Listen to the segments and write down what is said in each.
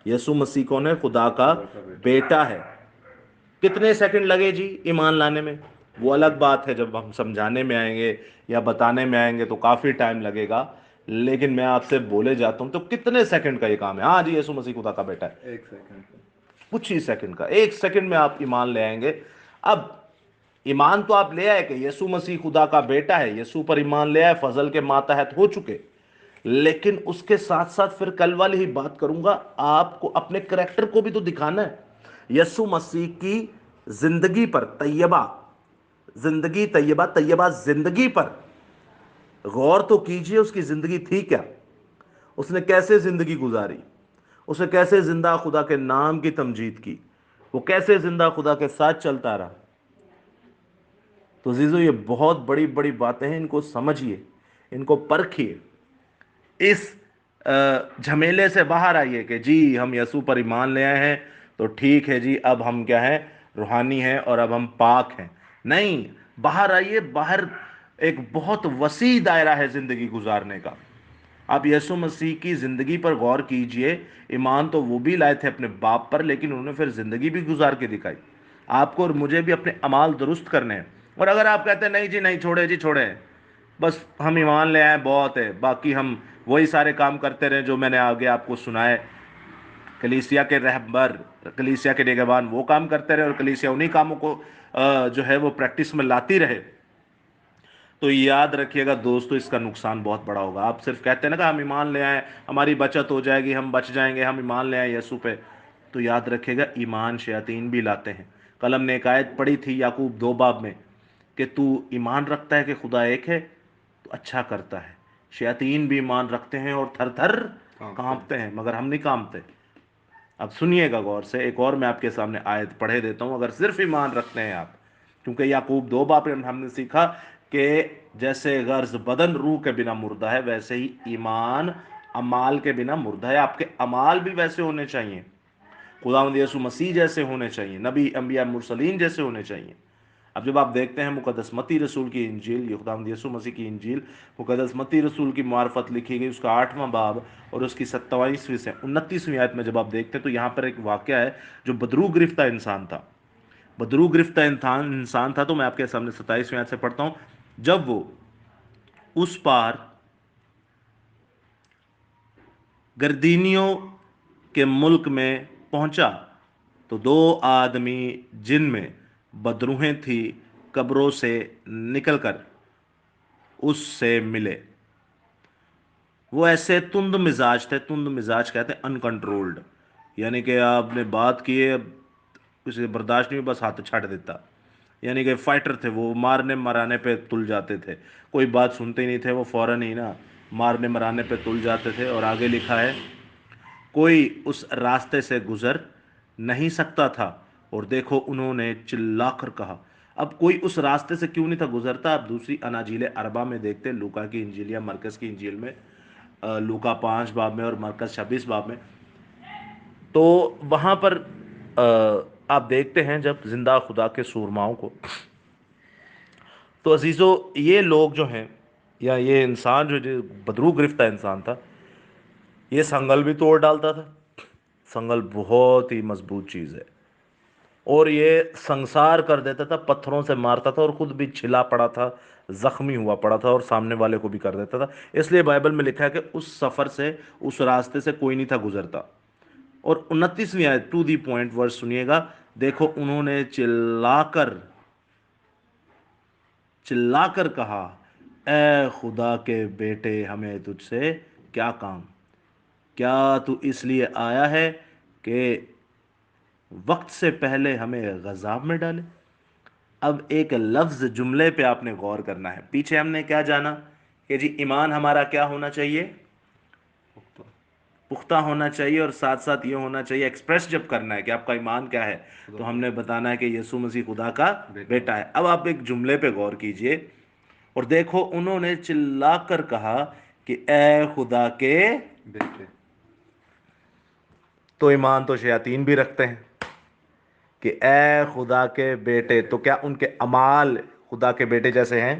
یسوع مسیح کون ہے؟ خدا کا بیٹا ہے۔ کتنے سیکنڈ لگے جی ایمان لانے میں؟ وہ الگ بات ہے، جب ہم سمجھانے میں آئیں گے یا بتانے میں آئیں گے تو کافی ٹائم لگے گا، لیکن میں آپ سے بولے جاتا ہوں تو کتنے سیکنڈ کا یہ کام ہے؟ ہاں جی یسوع مسیح خدا کا بیٹا ہے، 1 سیکنڈ کا۔ کچھ ہی سیکنڈ کا، 1 سیکنڈ میں آپ ایمان لے آئیں گے۔ اب ایمان تو آپ لے آئے کہ یسوع مسیح خدا کا بیٹا ہے، یسوع پر ایمان لے آئے، فضل کے ماتحت ہو چکے، لیکن اس کے ساتھ ساتھ پھر کل والی ہی بات کروں گا، آپ کو اپنے کریکٹر کو بھی تو دکھانا ہے۔ یسوع مسیح کی زندگی پر، طیبہ زندگی، طیبہ طیبہ زندگی پر غور تو کیجئے، اس کی زندگی تھی کیا؟ اس نے کیسے زندگی گزاری؟ اس نے کیسے زندہ خدا کے نام کی تمجید کی؟ وہ کیسے زندہ خدا کے ساتھ چلتا رہا؟ تو عزیزو یہ بہت بڑی بڑی باتیں ہیں، ان کو سمجھیے، ان کو پرکھیے، اس جھمیلے سے باہر آئیے کہ جی ہم یسوع پر ایمان لے آئے ہیں تو ٹھیک ہے جی، اب ہم کیا ہیں؟ روحانی ہیں اور اب ہم پاک ہیں۔ نہیں، باہر آئیے، باہر ایک بہت وسیع دائرہ ہے زندگی گزارنے کا۔ آپ یسوع مسیح کی زندگی پر غور کیجئے، ایمان تو وہ بھی لائے تھے اپنے باپ پر، لیکن انہوں نے پھر زندگی بھی گزار کے دکھائی۔ آپ کو اور مجھے بھی اپنے اعمال درست کرنے ہیں۔ اور اگر آپ کہتے ہیں نہیں جی نہیں، چھوڑے جی چھوڑے، بس ہم ایمان لے آئے بہت ہے، باقی ہم وہی سارے کام کرتے رہے جو میں نے آگے آپ کو سنائے، کلیسیا کے رہبر، کلیسیا کے نگہبان وہ کام کرتے رہے اور کلیسیا انہی کاموں کو جو ہے وہ پریکٹس میں لاتی رہے، تو یاد رکھیے گا دوستو، اس کا نقصان بہت بڑا ہوگا۔ آپ صرف کہتے ہیں نا کہ ہم ایمان لے آئیں، ہماری بچت ہو جائے گی، ہم بچ جائیں گے، ہم ایمان لے آئیں یسوع پہ، تو یاد رکھیے گا ایمان شیاطین بھی لاتے ہیں۔ کل ہم نے ایک آیت پڑھی تھی یعقوب 2 باب میں کہ تو ایمان رکھتا ہے کہ خدا ایک ہے تو اچھا کرتا ہے، شیاطین بھی ایمان رکھتے ہیں اور تھر تھر کانپتے ہیں۔ کانپتے ہیں مگر ہم نہیں کانپتے۔ اب سنیے گا غور سے، ایک اور میں آپ کے سامنے آیت پڑھے دیتا ہوں، اگر صرف ایمان رکھتے ہیں آپ، کیونکہ یعقوب 2 باب میں ہم نے سیکھا کہ جیسے غرض بدن روح کے بنا مردہ ہے، ویسے ہی ایمان اعمال کے بنا مردہ ہے۔ آپ کے اعمال بھی ویسے ہونے چاہیے، خداوند یسوع مسیح جیسے ہونے چاہیے، نبی انبیاء مرسلین جیسے ہونے چاہیے۔ اب جب آپ دیکھتے ہیں مقدس متی رسول کی انجیل، یہ خداوند یسوع مسیح کی انجیل مقدس متی رسول کی معرفت لکھی گئی، اس کا 8واں باب اور اس کی 27ویں سے 29ویں آیت میں جب آپ دیکھتے ہیں تو یہاں پر ایک واقعہ ہے جو بدرو گرفتہ انسان تھا، بدرو گرفتہ انسان تھا۔ تو میں آپ کے سامنے 27ویں آیت سے پڑھتا ہوں، جب وہ اس پار گردینیوں کے ملک میں پہنچا تو 2 آدمی جن میں بدروہیں تھی قبروں سے نکل کر اس سے ملے۔ وہ ایسے تند مزاج تھے، تند مزاج کہتے ہیں انکنٹرولڈ، یعنی کہ آپ نے بات کی ہے، اسے برداشت نہیں، بس ہاتھ چھاڑ دیتا، یعنی کہ فائٹر تھے وہ، مارنے مرانے پہ تل جاتے تھے، کوئی بات سنتے ہی نہیں تھے وہ، فوراً ہی نا مارنے مرانے پہ تل جاتے تھے۔ اور آگے لکھا ہے کوئی اس راستے سے گزر نہیں سکتا تھا، اور دیکھو انہوں نے چلا کر کہا۔ اب کوئی اس راستے سے کیوں نہیں تھا گزرتا؟ آپ دوسری اناجیل اربع میں دیکھتے ہیں، لوکا کی انجیل یا مرکز کی انجیل میں، لوکا 5 باب میں اور مرکز 26 باب میں، تو وہاں پر آپ دیکھتے ہیں جب زندہ خدا کے سورماؤں کو، تو عزیزو یہ لوگ جو ہیں یا یہ انسان جو بدرو گرفتہ انسان تھا، یہ سنگل بھی توڑ ڈالتا تھا۔ سنگل بہت ہی مضبوط چیز ہے، اور یہ سنسار کر دیتا تھا، پتھروں سے مارتا تھا اور خود بھی چھلا پڑا تھا، زخمی ہوا پڑا تھا، اور سامنے والے کو بھی کر دیتا تھا۔ اس لیے بائبل میں لکھا ہے کہ اس سفر سے، اس راستے سے کوئی نہیں تھا گزرتا۔ اور 29ویں آیت ٹو دی پوائنٹ ورڈ سنیے گا، دیکھو انہوں نے چلا کر کہا، اے خدا کے بیٹے ہمیں تجھ سے کیا کام؟ کیا تو اس لیے آیا ہے کہ وقت سے پہلے ہمیں غضب میں ڈالے؟ اب ایک لفظ جملے پہ آپ نے غور کرنا ہے۔ پیچھے ہم نے کیا جانا کہ جی ایمان ہمارا کیا ہونا چاہیے؟ پختہ ہونا چاہیے، اور ساتھ ساتھ یہ ہونا چاہیے ایکسپریس جب کرنا ہے کہ آپ کا ایمان کیا ہے، تو ہم نے بتانا ہے کہ یسوع مسیح خدا کا بیٹا ہے۔ اب آپ ایک جملے پہ غور کیجئے، اور دیکھو انہوں نے چلا کر کہا کہ اے خدا کے بیٹے۔ تو ایمان تو شیاطین بھی رکھتے ہیں کہ اے خدا کے بیٹے، تو کیا ان کے اعمال خدا کے بیٹے جیسے ہیں؟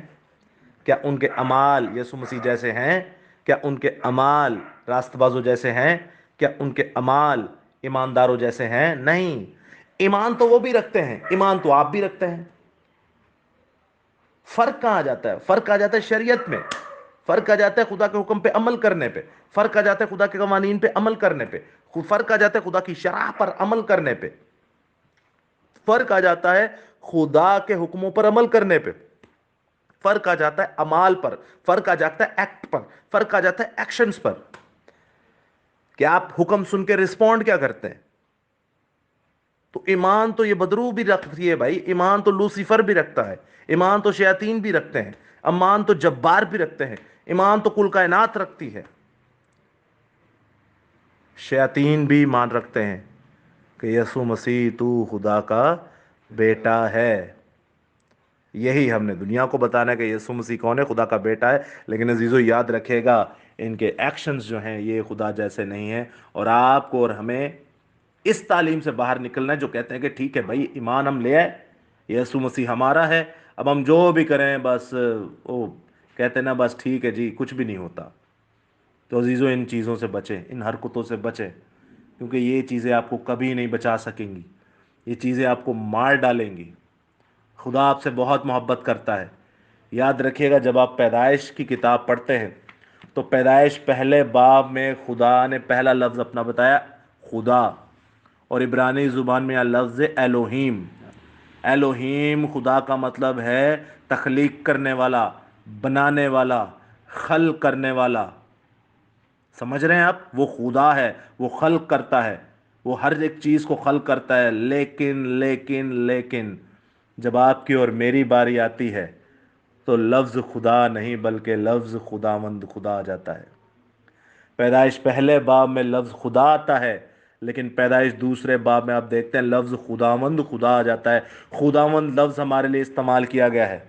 کیا ان کے اعمال یسوع مسیح جیسے ہیں؟ کیا ان کے اعمال راست بازو جیسے ہیں؟ کیا ان کے اعمال ایمانداروں جیسے ہیں؟ نہیں، ایمان تو وہ بھی رکھتے ہیں، ایمان تو آپ بھی رکھتے ہیں۔ فرق کہاں آ جاتا ہے؟ فرق آ جاتا ہے شریعت میں، فرق آ جاتا ہے خدا کے حکم پہ عمل کرنے پہ، فرق آ جاتا ہے خدا کے قوانین پہ عمل کرنے پہ، فرق آ جاتا ہے خدا کی شرع پر عمل کرنے پہ، فرق آ جاتا ہے خدا کے حکموں پر عمل کرنے پہ، فرق آ جاتا ہے اعمال پر، فرق آ جاتا ہے ایکٹ پر، فرق آ جاتا ہے ایکشنز پر، کہ آپ حکم سن کے رسپونڈ کیا کرتے ہیں۔ تو ایمان تو یہ بدرو بھی رکھتی ہے بھائی، ایمان تو لوسیفر بھی رکھتا ہے، ایمان تو شیاطین بھی رکھتے ہیں، ایمان تو جبار بھی رکھتے ہیں، ایمان تو کل کائنات رکھتی ہے۔ شیاطین بھی ایمان رکھتے ہیں کہ یسوع مسیح تو خدا کا بیٹا ہے۔ یہی ہم نے دنیا کو بتانا ہے کہ یسوع مسیح کون ہے، خدا کا بیٹا ہے، لیکن عزیزو یاد رکھے گا ان کے ایکشنز جو ہیں یہ خدا جیسے نہیں ہیں، اور آپ کو اور ہمیں اس تعلیم سے باہر نکلنا ہے جو کہتے ہیں کہ ٹھیک ہے بھائی ایمان ہم لے آئے، یسوع مسیح ہمارا ہے، اب ہم جو بھی کریں بس وہ کہتے ہیں نا بس ٹھیک ہے جی، کچھ بھی نہیں ہوتا۔ تو عزیزو ان چیزوں سے بچیں، ان حرکتوں سے بچیں، کیونکہ یہ چیزیں آپ کو کبھی نہیں بچا سکیں گی، یہ چیزیں آپ کو مار ڈالیں گی۔ خدا آپ سے بہت محبت کرتا ہے۔ یاد رکھیے گا جب آپ پیدائش کی کتاب پڑھتے ہیں تو پیدائش پہلے باب میں خدا نے پہلا لفظ اپنا بتایا خدا، اور عبرانی زبان میں لفظ الوہیم۔ الوہیم خدا کا مطلب ہے تخلیق کرنے والا، بنانے والا، خلق کرنے والا۔ سمجھ رہے ہیں آپ؟ وہ خدا ہے، وہ خلق کرتا ہے، وہ ہر ایک چیز کو خلق کرتا ہے، لیکن جب آپ کی اور میری باری آتی ہے تو لفظ خدا نہیں بلکہ لفظ خداوند خدا آ جاتا ہے۔ پیدائش پہلے باب میں لفظ خدا آتا ہے، لیکن پیدائش دوسرے باب میں آپ دیکھتے ہیں لفظ خداوند خدا آ جاتا ہے۔ خداوند لفظ ہمارے لیے استعمال کیا گیا ہے،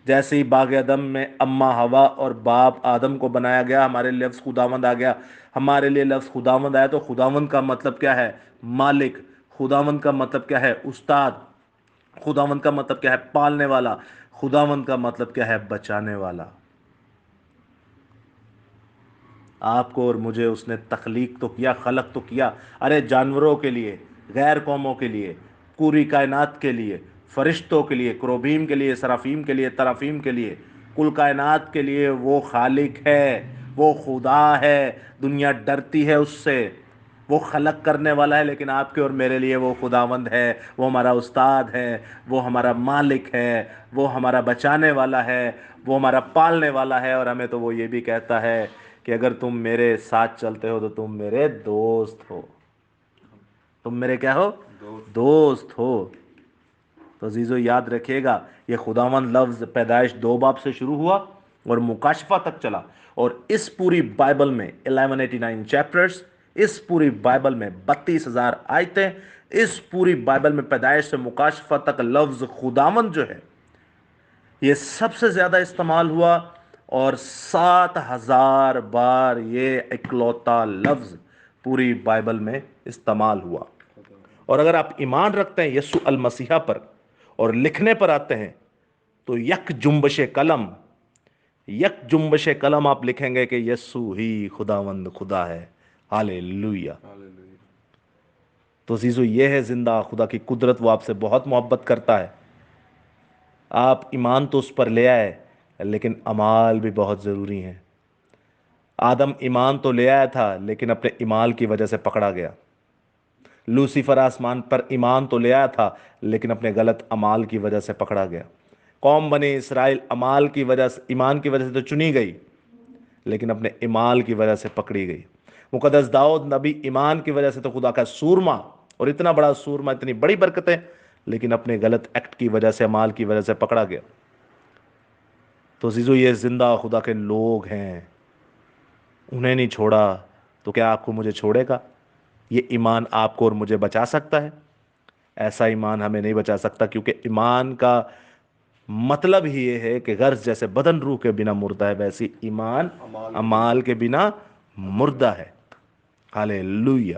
جیسے ہی باغ عدم میں اماں ہوا اور باپ آدم کو بنایا گیا، ہمارے لیے لفظ خداوند آ گیا۔ ہمارے لیے لفظ خداوند آیا تو خداوند کا مطلب کیا ہے؟ مالک۔ خداوند کا مطلب کیا ہے؟ استاد۔ خداوند کا مطلب کیا ہے؟ پالنے والا۔ خداوند کا مطلب کیا ہے؟ بچانے والا۔ آپ کو اور مجھے اس نے تخلیق تو کیا، خلق تو کیا، ارے جانوروں کے لیے، غیر قوموں کے لیے، پوری کائنات کے لیے، فرشتوں کے لیے، کروبیم کے لیے، سرافیم کے لیے، طرافیم کے لیے، کل کائنات کے لیے وہ خالق ہے، وہ خدا ہے۔ دنیا ڈرتی ہے اس سے، وہ خلق کرنے والا ہے، لیکن آپ کے اور میرے لیے وہ خداوند ہے، وہ ہمارا استاد ہے، وہ ہمارا مالک ہے، وہ ہمارا بچانے والا ہے، وہ ہمارا پالنے والا ہے۔ اور ہمیں تو وہ یہ بھی کہتا ہے کہ اگر تم میرے ساتھ چلتے ہو تو تم میرے دوست ہو۔ تم میرے کیا ہو؟ دوست ہو۔ تو عزیزو یاد رکھیے گا یہ خداوند لفظ پیدائش 2 باب سے شروع ہوا اور مکاشفہ تک چلا، اور اس پوری بائبل میں 1189 چیپٹرز، اس پوری بائبل میں 32,000 آیتیں، اس پوری بائبل میں پیدائش سے مکاشفہ تک لفظ خداوند جو ہے یہ سب سے زیادہ استعمال ہوا، اور 7,000 بار یہ اکلوتا لفظ پوری بائبل میں استعمال ہوا۔ اور اگر آپ ایمان رکھتے ہیں یسوع المسیح پر اور لکھنے پر آتے ہیں تو یک جنبش قلم آپ لکھیں گے کہ یسوع ہی خداوند خدا ہے۔ ہاللیلویہ۔ تو عزیزو یہ ہے زندہ خدا کی قدرت، وہ آپ سے بہت محبت کرتا ہے۔ آپ ایمان تو اس پر لے آئے، لیکن اعمال بھی بہت ضروری ہیں۔ آدم ایمان تو لے آیا تھا لیکن اپنے اعمال کی وجہ سے پکڑا گیا۔ لوسیفر آسمان پر ایمان تو لے آیا تھا لیکن اپنے غلط اعمال کی وجہ سے پکڑا گیا۔ قوم بنی اسرائیل ایمان کی وجہ سے تو چنی گئی، لیکن اپنے اعمال کی وجہ سے پکڑی گئی۔ مقدس داؤد نبی ایمان کی وجہ سے تو خدا کا سورما، اور اتنا بڑا سورما، اتنی بڑی برکتیں، لیکن اپنے غلط ایکٹ کی وجہ سے، اعمال کی وجہ سے پکڑا گیا۔ تو عزیزو یہ زندہ خدا کے لوگ ہیں، انہیں نہیں چھوڑا تو کیا آپ کو مجھے چھوڑے گا؟ یہ ایمان آپ کو اور مجھے بچا سکتا ہے؟ ایسا ایمان ہمیں نہیں بچا سکتا، کیونکہ ایمان کا مطلب ہی یہ ہے کہ غرض جیسے بدن روح کے بنا مردہ ہے، ویسی ایمان اعمال کے بنا مردہ ہے۔ ہاللیلویہ۔